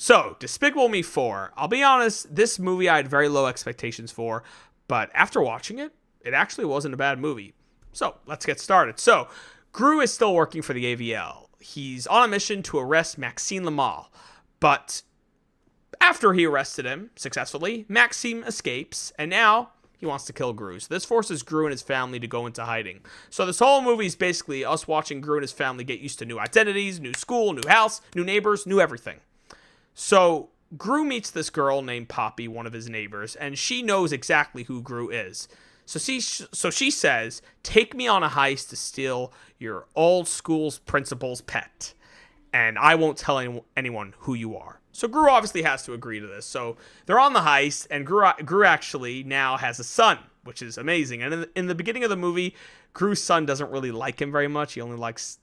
So, Despicable Me 4. I'll be honest, this movie I had very low expectations for, but after watching it, it actually wasn't a bad movie. So, let's get started. So, Gru is still working for the AVL. He's on a mission to arrest Maxime Lamal, but after he arrested him successfully, Maxime escapes, and now he wants to kill Gru. So this forces Gru and his family to go into hiding. So this whole movie is basically us watching Gru and his family get used to new identities, new school, new house, new neighbors, new everything. So Gru meets this girl named Poppy, one of his neighbors, and she knows exactly who Gru is. So she says, "Take me on a heist to steal your old school's principal's pet, and I won't tell anyone who you are." So Gru obviously has to agree to this. So they're on the heist, and Gru actually now has a son, which is amazing. And in the beginning of the movie, Gru's son doesn't really like him very much. He only likes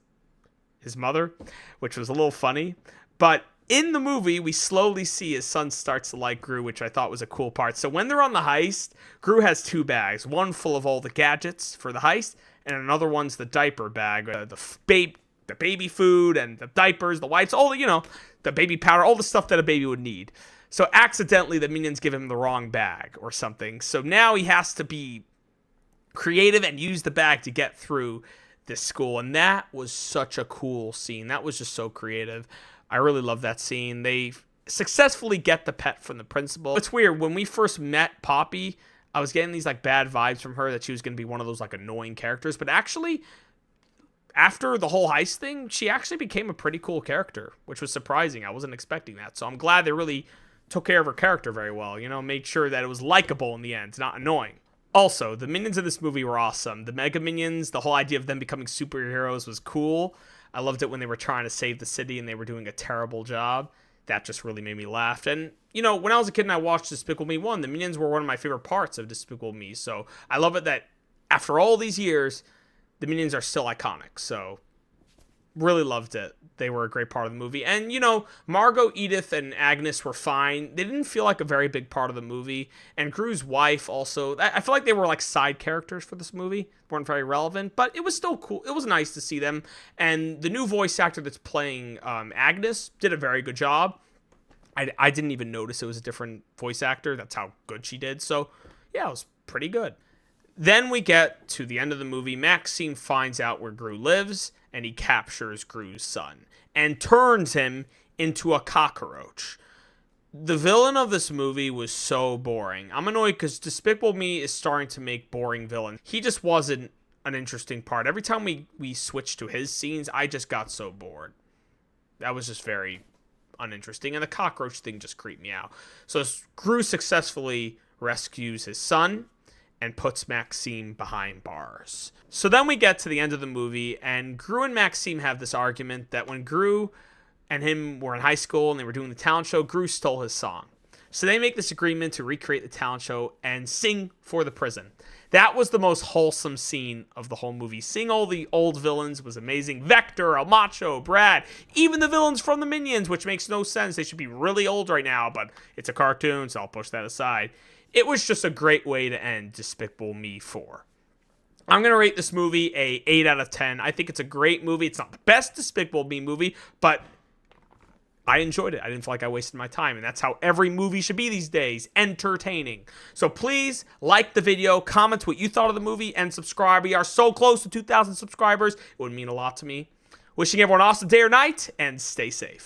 his mother, which was a little funny. But in the movie, we slowly see his son starts to like Gru, which I thought was a cool part. So when they're on the heist, Gru has two bags, one full of all the gadgets for the heist, and another one's the diaper bag, the baby food and the diapers, the wipes, all the baby powder, all the stuff that a baby would need. So accidentally, the minions give him the wrong bag or something. So now he has to be creative and use the bag to get through this school. And that was such a cool scene. That was just so creative. I really love that scene. They successfully get the pet from the principal. It's weird. When we first met Poppy, I was getting these bad vibes from her that she was going to be one of those annoying characters. But actually, after the whole heist thing, she actually became a pretty cool character, which was surprising. I wasn't expecting that. So I'm glad they really took care of her character very well, made sure that it was likable in the end, not annoying. Also, the minions in this movie were awesome. The Mega Minions, the whole idea of them becoming superheroes was cool. I loved it when they were trying to save the city and they were doing a terrible job. That just really made me laugh. And, when I was a kid and I watched Despicable Me 1, the minions were one of my favorite parts of Despicable Me. So I love it that after all these years, the minions are still iconic. So really loved it. They were a great part of the movie. And, Margot, Edith, and Agnes were fine. They didn't feel like a very big part of the movie. And Gru's wife also, I feel like they were side characters for this movie. Weren't very relevant, but it was still cool. It was nice to see them. And the new voice actor that's playing Agnes did a very good job. I didn't even notice it was a different voice actor. That's how good she did. So, yeah, it was pretty good. Then we get to the end of the movie. Maxime finds out where Gru lives, and he captures Gru's son and turns him into a cockroach. The villain of this movie was so boring. I'm annoyed because Despicable Me is starting to make boring villains. He just wasn't an interesting part. Every time we switched to his scenes, I just got so bored. That was just very uninteresting, and the cockroach thing just creeped me out. So Gru successfully rescues his son and puts Maxime behind bars. So then we get to the end of the movie, and Gru and Maxime have this argument that when Gru and him were in high school and they were doing the talent show, Gru stole his song. So they make this agreement to recreate the talent show and sing for the prison. That was the most wholesome scene of the whole movie. Seeing all the old villains was amazing. Vector, El Macho, Brad, even the villains from the Minions, which makes no sense. They should be really old right now, but it's a cartoon, so I'll push that aside. It was just a great way to end Despicable Me 4. I'm going to rate this movie a 8 out of 10. I think it's a great movie. It's not the best Despicable Me movie, but I enjoyed it. I didn't feel like I wasted my time, and that's how every movie should be these days, entertaining. So please like the video, comment what you thought of the movie, and subscribe. We are so close to 2,000 subscribers. It would mean a lot to me. Wishing everyone an awesome day or night, and stay safe.